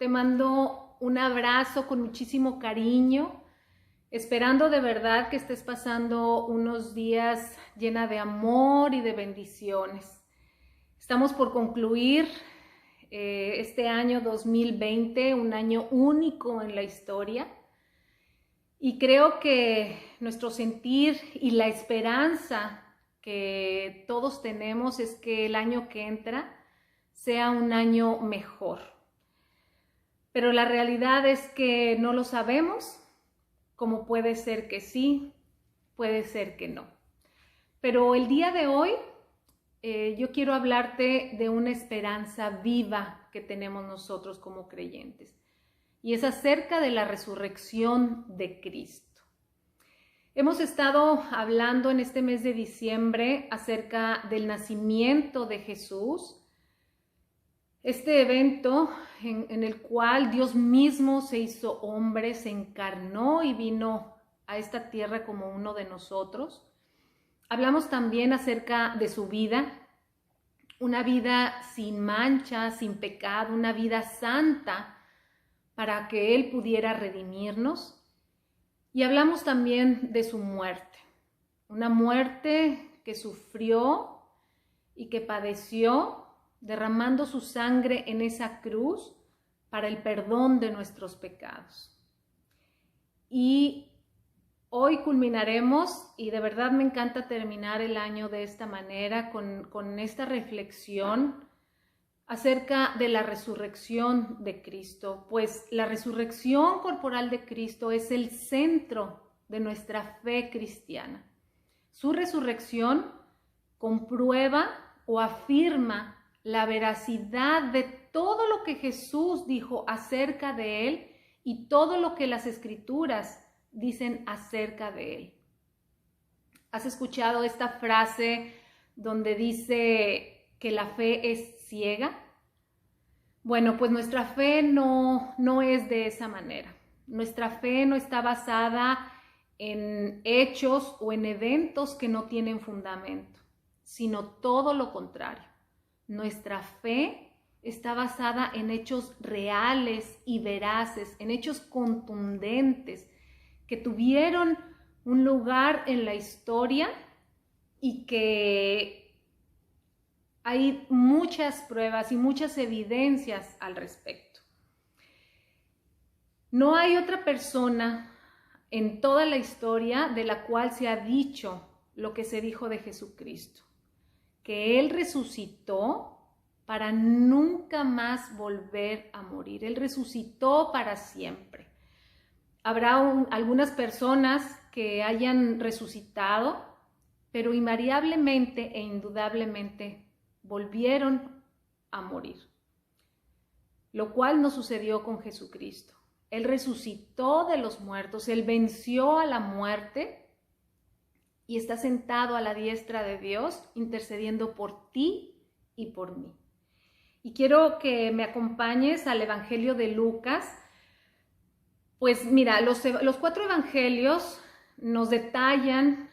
te mando un abrazo con muchísimo cariño, esperando de verdad que estés pasando unos días llena de amor y de bendiciones. Estamos por concluir este año 2020, un año único en la historia. Y creo que nuestro sentir y la esperanza que todos tenemos es que el año que entra sea un año mejor. Pero la realidad es que no lo sabemos, como puede ser que sí, puede ser que no. Pero el día de hoy yo quiero hablarte de una esperanza viva que tenemos nosotros como creyentes. Y es acerca de la resurrección de Cristo. Hemos estado hablando en este mes de diciembre acerca del nacimiento de Jesús, este evento en el cual Dios mismo se hizo hombre, se encarnó y vino a esta tierra como uno de nosotros. Hablamos también acerca de su vida, una vida sin mancha, sin pecado, una vida santa, para que Él pudiera redimirnos. Y hablamos también de su muerte, una muerte que sufrió y que padeció, derramando su sangre en esa cruz para el perdón de nuestros pecados. Y hoy culminaremos, y de verdad me encanta terminar el año de esta manera, con esta reflexión acerca de la resurrección de Cristo, pues la resurrección corporal de Cristo es el centro de nuestra fe cristiana. Su resurrección comprueba o afirma la veracidad de todo lo que Jesús dijo acerca de Él y todo lo que las Escrituras dicen acerca de Él. ¿Has escuchado esta frase donde dice que la fe es ciega? Bueno, pues nuestra fe no es de esa manera. Nuestra fe no está basada en hechos o en eventos que no tienen fundamento, sino todo lo contrario. Nuestra fe está basada en hechos reales y veraces, en hechos contundentes que tuvieron un lugar en la historia y que hay muchas pruebas y muchas evidencias al respecto. No hay otra persona en toda la historia de la cual se ha dicho lo que se dijo de Jesucristo, que Él resucitó para nunca más volver a morir. Él resucitó para siempre. Habrá algunas personas que hayan resucitado, pero invariablemente e indudablemente volvieron a morir, lo cual no sucedió con Jesucristo. Él resucitó de los muertos, Él venció a la muerte y está sentado a la diestra de Dios, intercediendo por ti y por mí. Y quiero que me acompañes al Evangelio de Lucas. Pues mira, los 4 evangelios nos detallan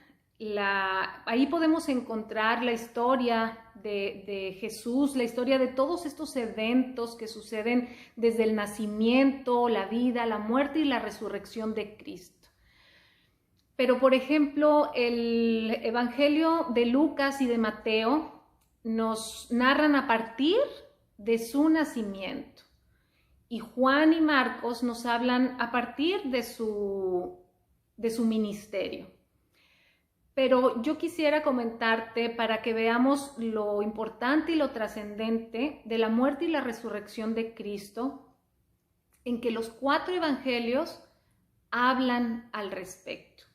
ahí podemos encontrar la historia de Jesús, la historia de todos estos eventos que suceden desde el nacimiento, la vida, la muerte y la resurrección de Cristo. Pero, por ejemplo, el Evangelio de Lucas y de Mateo nos narran a partir de su nacimiento. Y Juan y Marcos nos hablan a partir de su ministerio. Pero yo quisiera comentarte para que veamos lo importante y lo trascendente de la muerte y la resurrección de Cristo, en que los 4 evangelios hablan al respecto,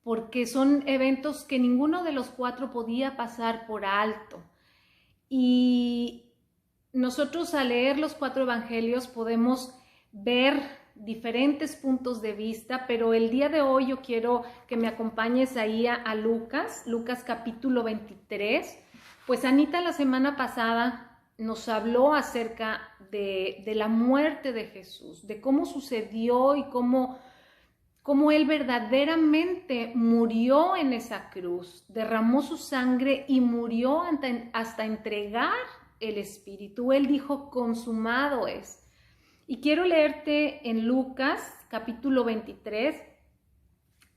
porque son eventos que ninguno de los 4 podía pasar por alto. Y nosotros al leer los 4 evangelios podemos ver diferentes puntos de vista, pero el día de hoy yo quiero que me acompañes ahí a Lucas capítulo 23. Pues Anita la semana pasada nos habló acerca de la muerte de Jesús, de cómo sucedió y cómo Él verdaderamente murió en esa cruz, derramó su sangre y murió hasta entregar el Espíritu. Él dijo, consumado es. Y quiero leerte en Lucas capítulo 23,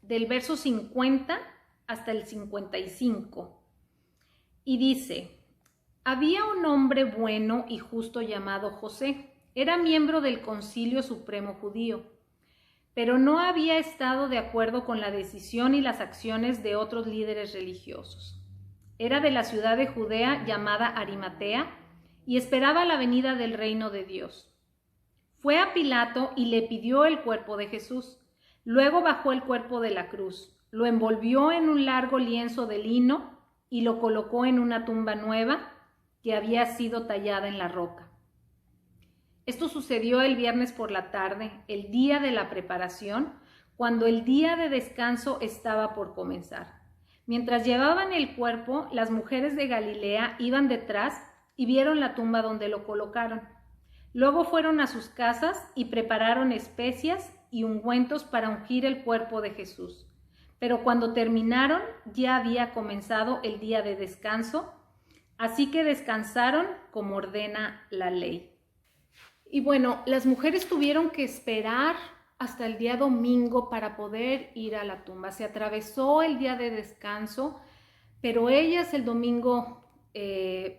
del verso 50 hasta el 55. Y dice: había un hombre bueno y justo llamado José. Era miembro del Concilio Supremo Judío, pero no había estado de acuerdo con la decisión y las acciones de otros líderes religiosos. Era de la ciudad de Judea llamada Arimatea y esperaba la venida del reino de Dios. Fue a Pilato y le pidió el cuerpo de Jesús. Luego bajó el cuerpo de la cruz, lo envolvió en un largo lienzo de lino y lo colocó en una tumba nueva que había sido tallada en la roca. Esto sucedió el viernes por la tarde, el día de la preparación, cuando el día de descanso estaba por comenzar. Mientras llevaban el cuerpo, las mujeres de Galilea iban detrás y vieron la tumba donde lo colocaron. Luego fueron a sus casas y prepararon especias y ungüentos para ungir el cuerpo de Jesús. Pero cuando terminaron, ya había comenzado el día de descanso, así que descansaron como ordena la ley. Y bueno, las mujeres tuvieron que esperar hasta el día domingo para poder ir a la tumba. Se atravesó el día de descanso, pero ellas el domingo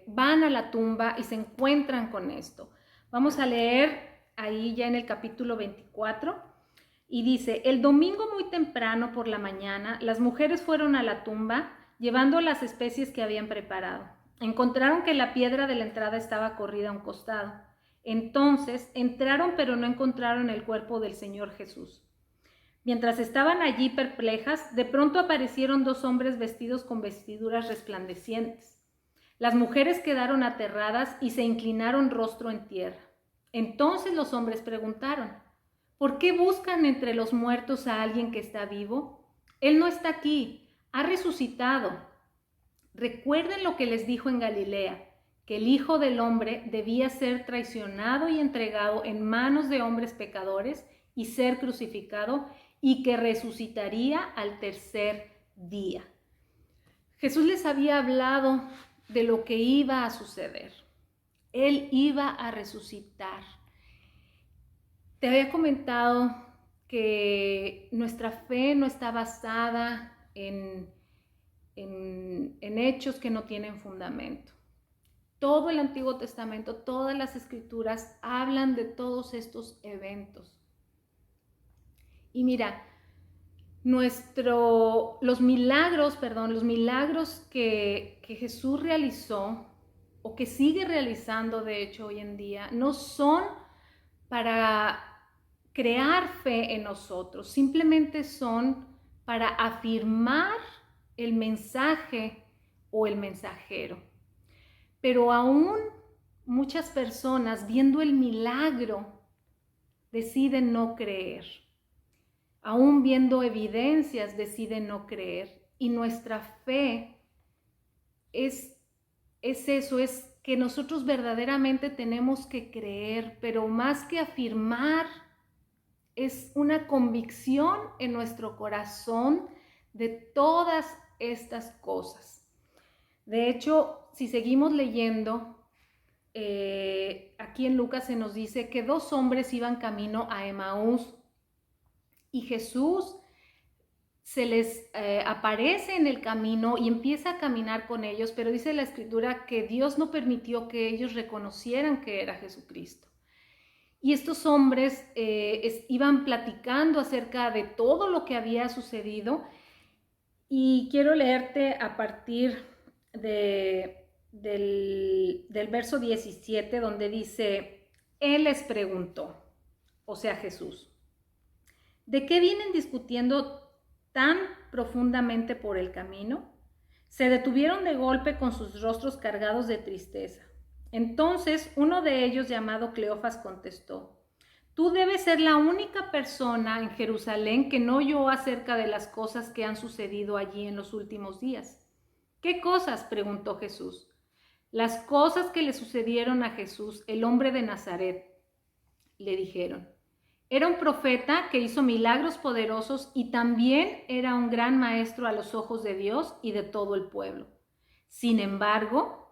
van a la tumba y se encuentran con esto. Vamos a leer ahí ya en el capítulo 24 y dice: el domingo muy temprano por la mañana, las mujeres fueron a la tumba llevando las especies que habían preparado. Encontraron que la piedra de la entrada estaba corrida a un costado. Entonces entraron, pero no encontraron el cuerpo del Señor Jesús. Mientras estaban allí perplejas, de pronto aparecieron dos hombres vestidos con vestiduras resplandecientes. Las mujeres quedaron aterradas y se inclinaron rostro en tierra. Entonces los hombres preguntaron: ¿por qué buscan entre los muertos a alguien que está vivo? Él no está aquí, ha resucitado. Recuerden lo que les dijo en Galilea, que el Hijo del Hombre debía ser traicionado y entregado en manos de hombres pecadores y ser crucificado, y que resucitaría al tercer día. Jesús les había hablado de lo que iba a suceder. Él iba a resucitar. Te había comentado que nuestra fe no está basada en hechos que no tienen fundamento. Todo el Antiguo Testamento, todas las Escrituras hablan de todos estos eventos. Y mira, los milagros que Jesús realizó o que sigue realizando de hecho hoy en día no son para crear fe en nosotros, simplemente son para afirmar el mensaje o el mensajero. Pero aún muchas personas viendo el milagro deciden no creer. Aún viendo evidencias, deciden no creer. Y nuestra fe es eso, es que nosotros verdaderamente tenemos que creer, pero más que afirmar, es una convicción en nuestro corazón de todas estas cosas. De hecho, si seguimos leyendo, aquí en Lucas se nos dice que dos hombres iban camino a Emaús, y Jesús se les aparece en el camino y empieza a caminar con ellos, pero dice la Escritura que Dios no permitió que ellos reconocieran que era Jesucristo. Y estos hombres iban platicando acerca de todo lo que había sucedido, y quiero leerte a partir del verso 17, donde dice: Él les preguntó, o sea Jesús, ¿de qué vienen discutiendo tan profundamente por el camino? Se detuvieron de golpe con sus rostros cargados de tristeza. Entonces uno de ellos, llamado Cleofas, contestó: tú debes ser la única persona en Jerusalén que no oyó acerca de las cosas que han sucedido allí en los últimos días. ¿Qué cosas?, preguntó Jesús. Las cosas que le sucedieron a Jesús, el hombre de Nazaret, le dijeron. Era un profeta que hizo milagros poderosos y también era un gran maestro a los ojos de Dios y de todo el pueblo. Sin embargo,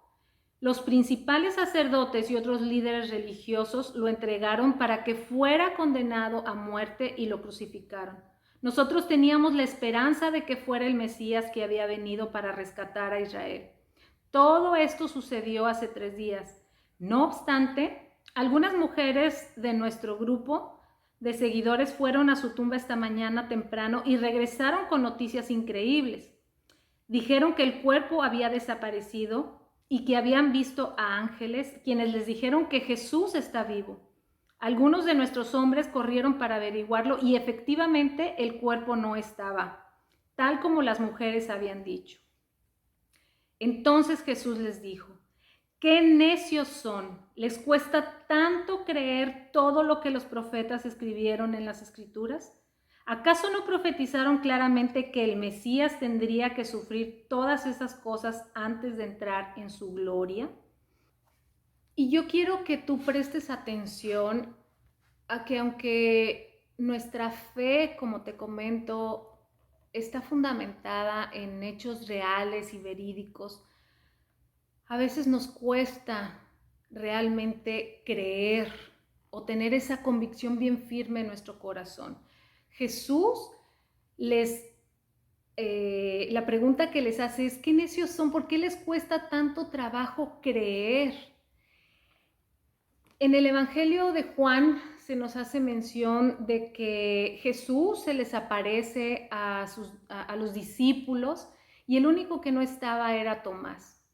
Los principales sacerdotes y otros líderes religiosos lo entregaron para que fuera condenado a muerte y lo crucificaron. Nosotros teníamos la esperanza de que fuera el Mesías que había venido para rescatar a Israel. Todo esto sucedió hace 3 días. No obstante, algunas mujeres de nuestro grupo de seguidores fueron a su tumba esta mañana temprano y regresaron con noticias increíbles. Dijeron que el cuerpo había desaparecido y que habían visto a ángeles, quienes les dijeron que Jesús está vivo. Algunos de nuestros hombres corrieron para averiguarlo y efectivamente el cuerpo no estaba, tal como las mujeres habían dicho. Entonces Jesús les dijo: ¡qué necios son! ¿Les cuesta tanto creer todo lo que los profetas escribieron en las Escrituras? ¿Acaso no profetizaron claramente que el Mesías tendría que sufrir todas esas cosas antes de entrar en su gloria? Y yo quiero que tú prestes atención a que aunque nuestra fe, como te comento, está fundamentada en hechos reales y verídicos, a veces nos cuesta realmente creer o tener esa convicción bien firme en nuestro corazón. Jesús la pregunta que les hace es: ¿qué necios son? ¿Por qué les cuesta tanto trabajo creer? En el Evangelio de Juan se nos hace mención de que Jesús se les aparece a los discípulos y el único que no estaba era Tomás.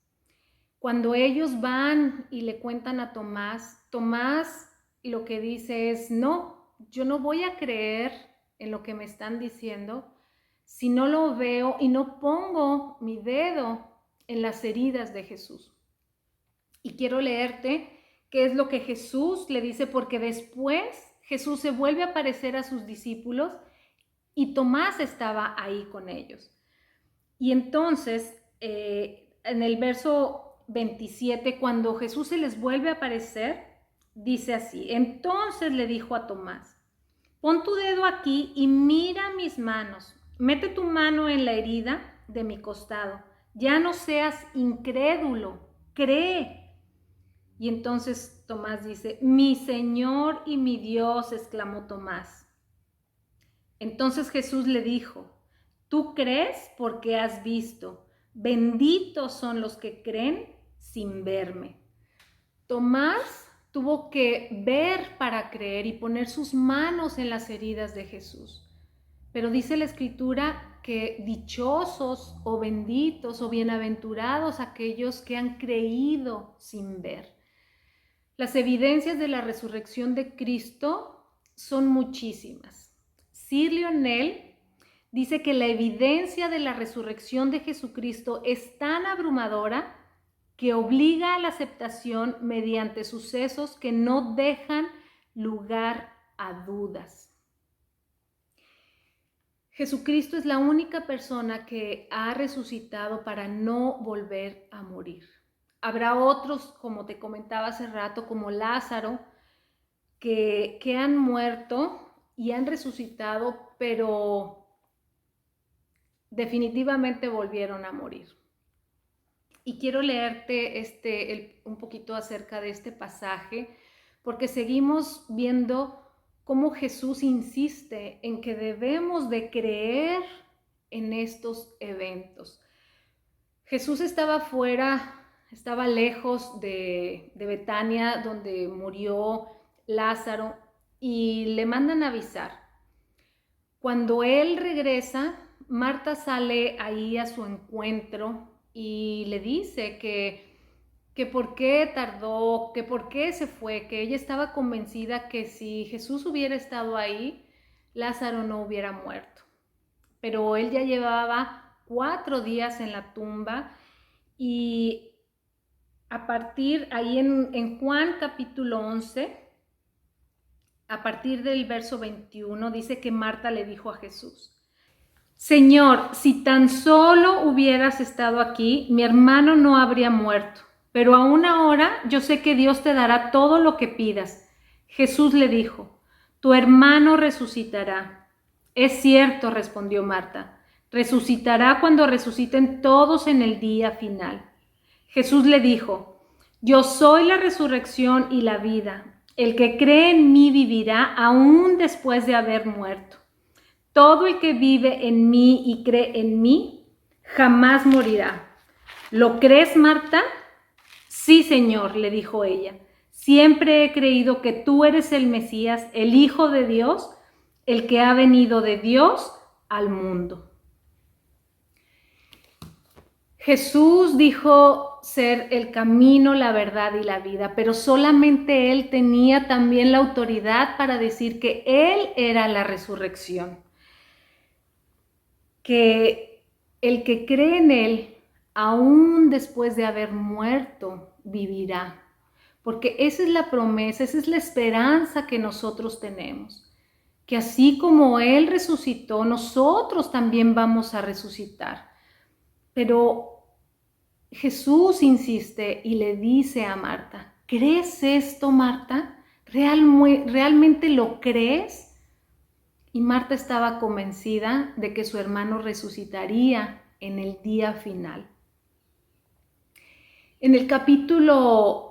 Cuando ellos van y le cuentan a Tomás, Tomás lo que dice es: no, yo no voy a creer en lo que me están diciendo si no lo veo y no pongo mi dedo en las heridas de Jesús. Y quiero leerte qué es lo que Jesús le dice, porque después Jesús se vuelve a aparecer a sus discípulos y Tomás estaba ahí con ellos. Y entonces, en el verso 27, cuando Jesús se les vuelve a aparecer, dice así: entonces le dijo a Tomás: pon tu dedo aquí y mira mis manos. Mete tu mano en la herida de mi costado. Ya no seas incrédulo, cree. Y entonces Tomás dice: mi Señor y mi Dios, exclamó Tomás. Entonces Jesús le dijo: tú crees porque has visto. Benditos son los que creen sin verme. Tomás tuvo que ver para creer y poner sus manos en las heridas de Jesús. Pero dice la Escritura que dichosos o benditos o bienaventurados aquellos que han creído sin ver. Las evidencias de la resurrección de Cristo son muchísimas. Sir Lionel dice que la evidencia de la resurrección de Jesucristo es tan abrumadora que obliga a la aceptación mediante sucesos que no dejan lugar a dudas. Jesucristo es la única persona que ha resucitado para no volver a morir. Habrá otros, como te comentaba hace rato, como Lázaro, que han muerto y han resucitado, pero definitivamente volvieron a morir. Y quiero leerte un poquito acerca de este pasaje, porque seguimos viendo cómo Jesús insiste en que debemos de creer en estos eventos. Jesús estaba fuera, estaba lejos de Betania, donde murió Lázaro, y le mandan a avisar. Cuando él regresa, Marta sale ahí a su encuentro y le dice que por qué tardó, que por qué se fue, que ella estaba convencida que si Jesús hubiera estado ahí, Lázaro no hubiera muerto. Pero él ya llevaba 4 días en la tumba y a partir, ahí en Juan capítulo 11, a partir del verso 21, dice que Marta le dijo a Jesús: Señor, si tan solo hubieras estado aquí, mi hermano no habría muerto. Pero aún ahora yo sé que Dios te dará todo lo que pidas. Jesús le dijo: tu hermano resucitará. Es cierto, respondió Marta, resucitará cuando resuciten todos en el día final. Jesús le dijo: Yo soy la resurrección y la vida. El que cree en mí vivirá aún después de haber muerto. Todo el que vive en mí y cree en mí jamás morirá. ¿Lo crees, Marta? Sí, Señor, le dijo ella. Siempre he creído que tú eres el Mesías, el Hijo de Dios, el que ha venido de Dios al mundo. Jesús dijo ser el camino, la verdad y la vida, pero solamente Él tenía también la autoridad para decir que Él era la resurrección. Que el que cree en Él, aún después de haber muerto, vivirá. Porque esa es la promesa, esa es la esperanza que nosotros tenemos. Que así como Él resucitó, nosotros también vamos a resucitar. Pero Jesús insiste y le dice a Marta, ¿crees esto, Marta? ¿Realmente lo crees? Y Marta estaba convencida de que su hermano resucitaría en el día final. En el capítulo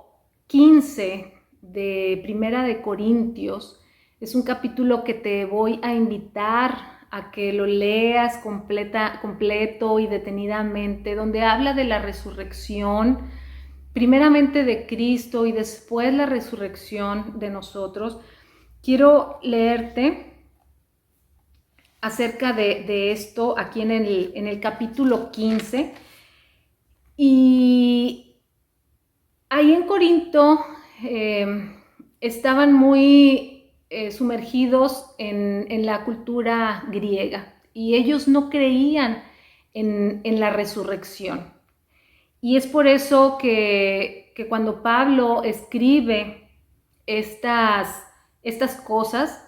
15 de Primera de Corintios, es un capítulo que te voy a invitar a que lo leas completo y detenidamente, donde habla de la resurrección, primeramente de Cristo y después la resurrección de nosotros. Quiero leerte acerca de esto aquí en el capítulo 15. Y ahí en Corinto estaban muy sumergidos en la cultura griega y ellos no creían en la resurrección. Y es por eso que cuando Pablo escribe estas cosas,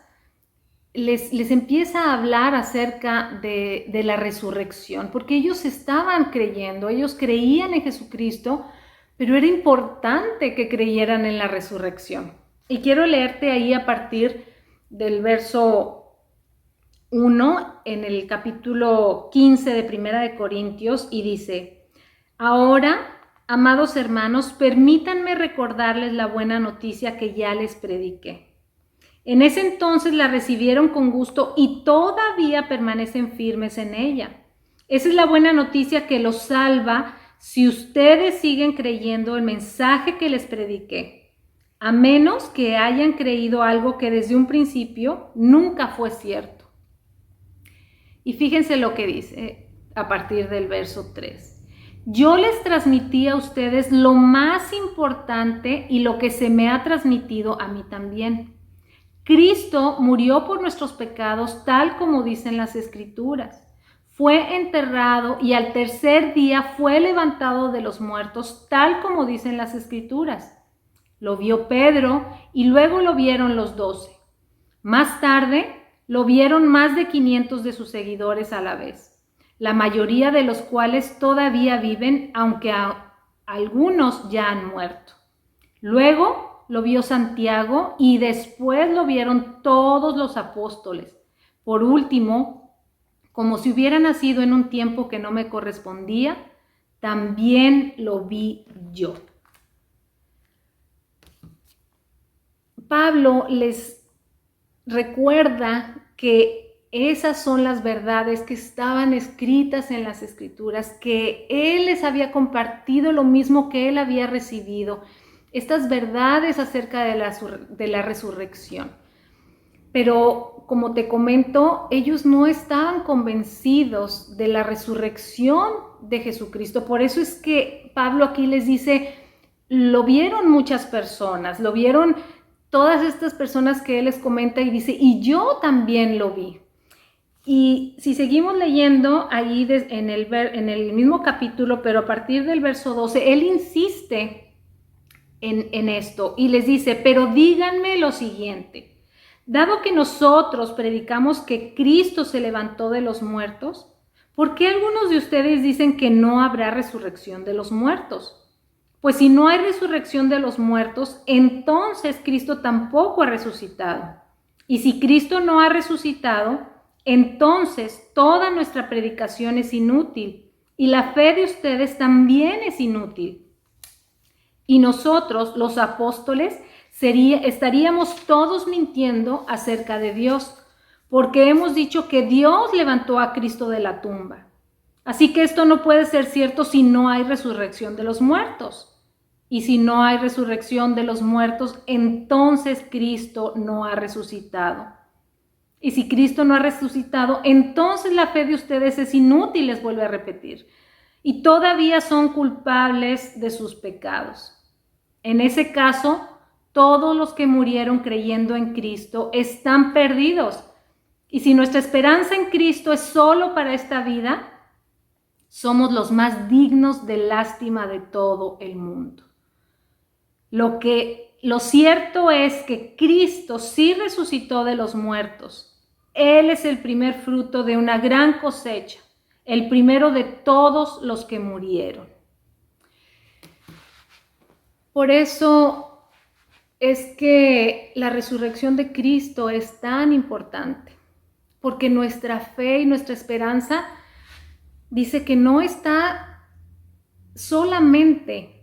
les empieza a hablar acerca de la resurrección, porque ellos estaban creyendo, ellos creían en Jesucristo, pero era importante que creyeran en la resurrección. Y quiero leerte ahí a partir del verso 1 en el capítulo 15 de Primera de Corintios y dice: Ahora, amados hermanos, permítanme recordarles la buena noticia que ya les prediqué. En ese entonces la recibieron con gusto y todavía permanecen firmes en ella. Esa es la buena noticia que los salva si ustedes siguen creyendo el mensaje que les prediqué, a menos que hayan creído algo que desde un principio nunca fue cierto. Y fíjense lo que dice a partir del verso 3. Yo les transmití a ustedes lo más importante y lo que se me ha transmitido a mí también. Cristo murió por nuestros pecados tal como dicen las Escrituras. Fue enterrado y al tercer día fue levantado de los muertos tal como dicen las Escrituras. Lo vio Pedro y luego lo vieron los 12. Más tarde lo vieron más de 500 de sus seguidores a la vez, la mayoría de los cuales todavía viven, aunque algunos ya han muerto. Luego lo vio Santiago y después lo vieron todos los apóstoles. Por último, como si hubiera nacido en un tiempo que no me correspondía, también lo vi yo. Pablo les recuerda que esas son las verdades que estaban escritas en las Escrituras, que él les había compartido lo mismo que él había recibido, estas verdades acerca de la resurrección. Pero como te comento, ellos no estaban convencidos de la resurrección de Jesucristo. Por eso es que Pablo aquí les dice, lo vieron muchas personas, lo vieron todas estas personas que él les comenta y dice, y yo también lo vi. Y si seguimos leyendo ahí en el mismo capítulo, pero a partir del verso 12, él insiste en esto y les dice, pero díganme lo siguiente. Dado que nosotros predicamos que Cristo se levantó de los muertos, ¿por qué algunos de ustedes dicen que no habrá resurrección de los muertos? Pues si no hay resurrección de los muertos, entonces Cristo tampoco ha resucitado. Y si Cristo no ha resucitado, entonces toda nuestra predicación es inútil y la fe de ustedes también es inútil. Y nosotros, los apóstoles, estaríamos todos mintiendo acerca de Dios, porque hemos dicho que Dios levantó a Cristo de la tumba. Así que esto no puede ser cierto si no hay resurrección de los muertos. Y si no hay resurrección de los muertos, entonces Cristo no ha resucitado. Y si Cristo no ha resucitado, entonces la fe de ustedes es inútil, les vuelve a repetir. Y todavía son culpables de sus pecados. En ese caso, todos los que murieron creyendo en Cristo están perdidos. Y si nuestra esperanza en Cristo es solo para esta vida, somos los más dignos de lástima de todo el mundo. Lo cierto es que Cristo sí resucitó de los muertos. Él es el primer fruto de una gran cosecha, el primero de todos los que murieron. Por eso es que la resurrección de Cristo es tan importante, porque nuestra fe y nuestra esperanza dice que no está solamente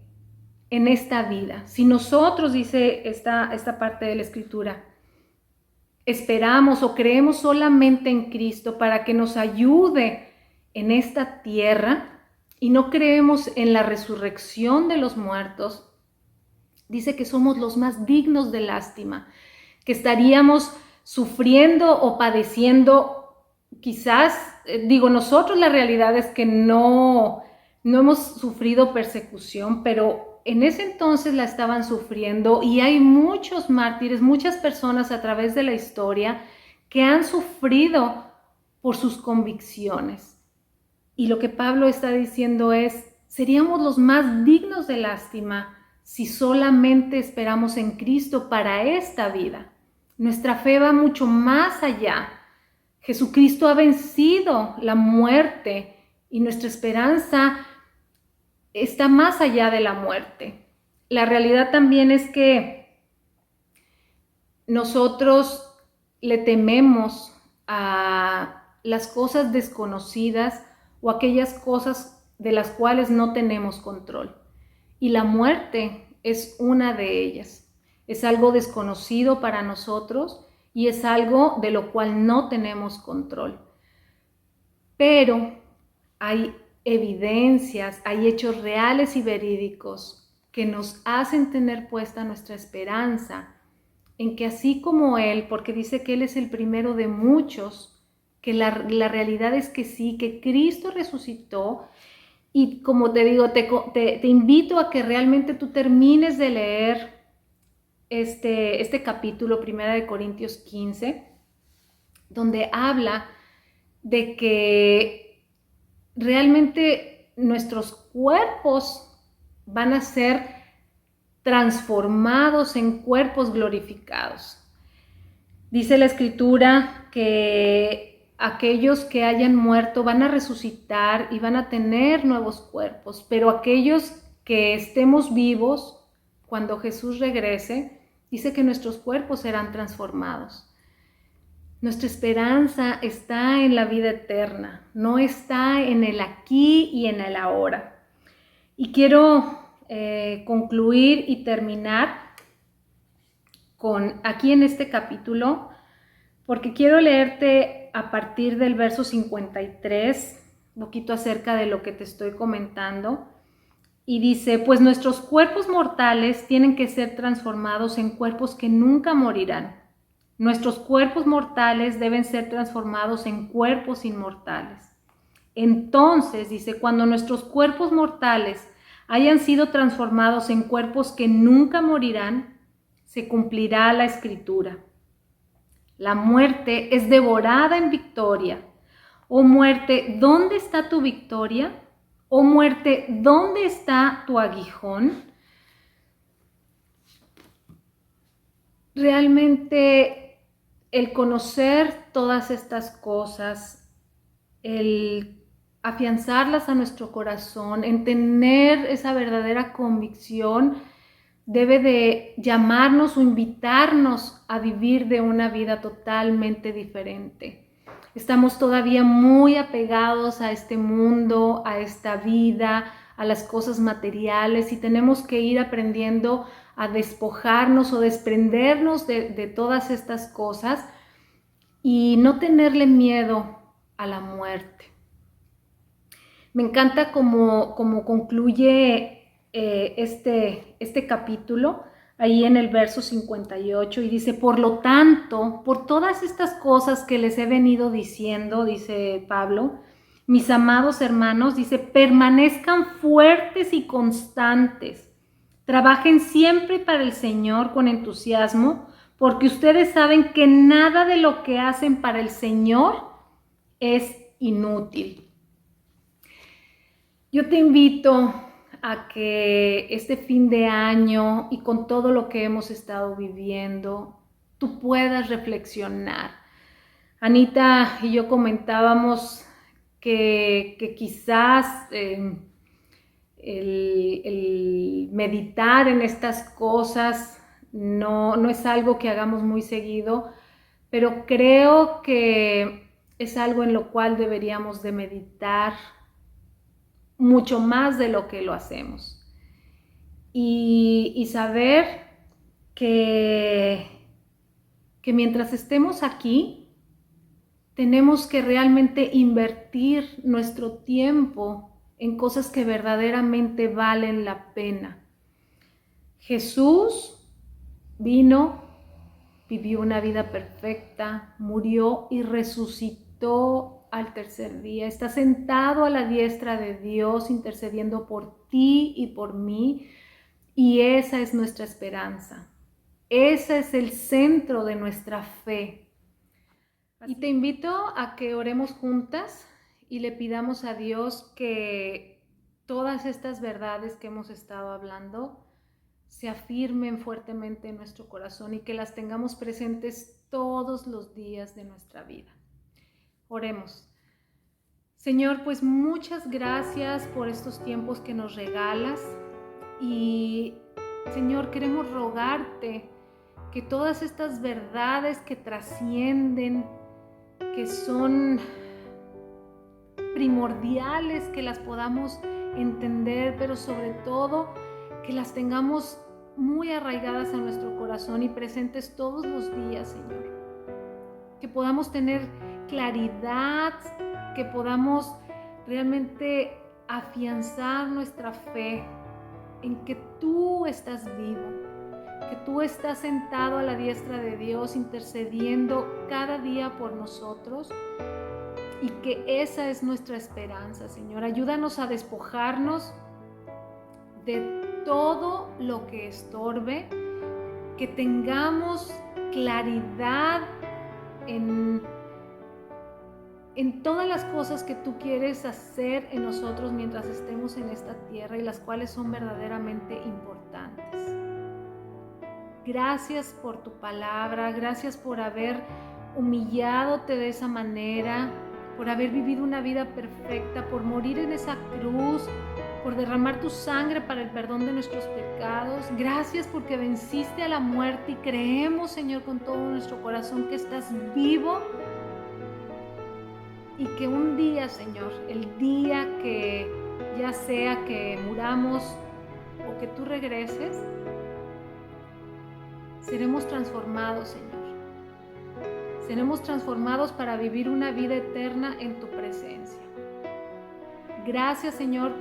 en esta vida. Si nosotros, dice esta parte de la Escritura, esperamos o creemos solamente en Cristo para que nos ayude en esta tierra y no creemos en la resurrección de los muertos, dice que somos los más dignos de lástima, que estaríamos sufriendo o padeciendo, quizás, nosotros la realidad es que no hemos sufrido persecución, pero en ese entonces la estaban sufriendo y hay muchos mártires, muchas personas a través de la historia que han sufrido por sus convicciones. Y lo que Pablo está diciendo es, seríamos los más dignos de lástima si solamente esperamos en Cristo para esta vida. Nuestra fe va mucho más allá. Jesucristo ha vencido la muerte y nuestra esperanza está más allá de la muerte. La realidad también es que nosotros le tememos a las cosas desconocidas o aquellas cosas de las cuales no tenemos control. Y la muerte es una de ellas. Es algo desconocido para nosotros y es algo de lo cual no tenemos control. Pero hay evidencias, hay hechos reales y verídicos que nos hacen tener puesta nuestra esperanza en que así como Él, porque dice que Él es el primero de muchos, que la realidad es que sí, que Cristo resucitó. Y como te digo, te invito a que realmente tú termines de leer este capítulo, 1 Corintios 15, donde habla de que realmente nuestros cuerpos van a ser transformados en cuerpos glorificados. Dice la Escritura que aquellos que hayan muerto van a resucitar y van a tener nuevos cuerpos, pero aquellos que estemos vivos cuando Jesús regrese, dice que nuestros cuerpos serán transformados. Nuestra esperanza está en la vida eterna, no está en el aquí y en el ahora. Y quiero concluir y terminar aquí en este capítulo, porque quiero leerte a partir del verso 53, un poquito acerca de lo que te estoy comentando. Y dice, pues nuestros cuerpos mortales tienen que ser transformados en cuerpos que nunca morirán. Nuestros cuerpos mortales deben ser transformados en cuerpos inmortales. Entonces, dice, cuando nuestros cuerpos mortales hayan sido transformados en cuerpos que nunca morirán, se cumplirá la Escritura. La muerte es devorada en victoria. Oh muerte, ¿dónde está tu victoria? Oh muerte, ¿dónde está tu aguijón? Realmente el conocer todas estas cosas, el afianzarlas a nuestro corazón, en tener esa verdadera convicción, debe de llamarnos o invitarnos a vivir de una vida totalmente diferente. Estamos todavía muy apegados a este mundo, a esta vida, a las cosas materiales y tenemos que ir aprendiendo a despojarnos o desprendernos de todas estas cosas y no tenerle miedo a la muerte. Me encanta cómo concluye este capítulo ahí en el verso 58 y dice: por lo tanto, por todas estas cosas que les he venido diciendo, dice Pablo, mis amados hermanos, dice, permanezcan fuertes y constantes, trabajen siempre para el Señor con entusiasmo, porque ustedes saben que nada de lo que hacen para el Señor es inútil. Yo te invito a que este fin de año y con todo lo que hemos estado viviendo, tú puedas reflexionar. Anita y yo comentábamos que quizás el meditar en estas cosas no es algo que hagamos muy seguido, pero creo que es algo en lo cual deberíamos de meditar mucho más de lo que lo hacemos. Y saber que mientras estemos aquí, tenemos que realmente invertir nuestro tiempo en cosas que verdaderamente valen la pena. Jesús vino, vivió una vida perfecta, murió y resucitó al tercer día. Está sentado a la diestra de Dios intercediendo por ti y por mí, y esa es nuestra esperanza. Ese es el centro de nuestra fe. Y te invito a que oremos juntas y le pidamos a Dios que todas estas verdades que hemos estado hablando se afirmen fuertemente en nuestro corazón y que las tengamos presentes todos los días de nuestra vida. Oremos. Señor, pues muchas gracias por estos tiempos que nos regalas y, Señor, queremos rogarte que todas estas verdades que trascienden, que son primordiales, que las podamos entender, pero sobre todo que las tengamos muy arraigadas a nuestro corazón y presentes todos los días, Señor. Que podamos tener claridad, que podamos realmente afianzar nuestra fe en que tú estás vivo, que tú estás sentado a la diestra de Dios intercediendo cada día por nosotros y que esa es nuestra esperanza, Señor. Ayúdanos a despojarnos de todo lo que estorbe, que tengamos claridad en todas las cosas que tú quieres hacer en nosotros mientras estemos en esta tierra y las cuales son verdaderamente importantes. Gracias por tu palabra, gracias por haber humillándote de esa manera, por haber vivido una vida perfecta, por morir en esa cruz, por derramar tu sangre para el perdón de nuestros pecados. Gracias porque venciste a la muerte y creemos, Señor, con todo nuestro corazón que estás vivo y que un día, Señor, el día que ya sea que muramos o que tú regreses, seremos transformados, Señor. Seremos transformados para vivir una vida eterna en tu presencia. Gracias, Señor,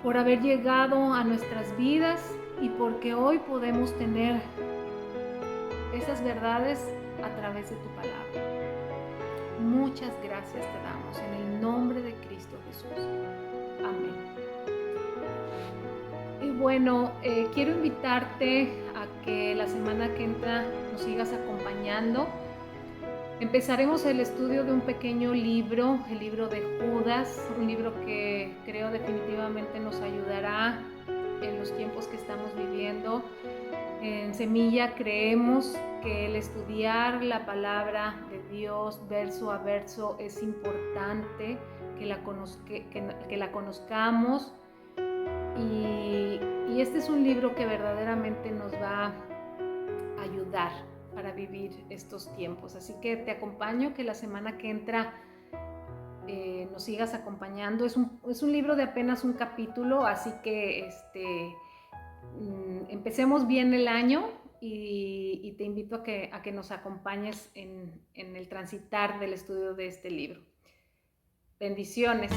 por haber llegado a nuestras vidas y porque hoy podemos tener esas verdades a través de tu palabra. Muchas gracias te damos en el nombre de Cristo Jesús. Amén. Y bueno, quiero invitarte a que la semana que entra nos sigas acompañando. Empezaremos el estudio de un pequeño libro, el libro de Judas, un libro que creo definitivamente nos ayudará en los tiempos que estamos viviendo. En Semilla creemos que el estudiar la palabra de Dios verso a verso es importante, que la conozcamos y este es un libro que verdaderamente nos va a ayudar para vivir estos tiempos. Así que te acompaño que la semana que entra nos sigas acompañando. Es un libro de apenas un capítulo, así que empecemos bien el año y te invito a que nos acompañes en el transitar del estudio de este libro. Bendiciones.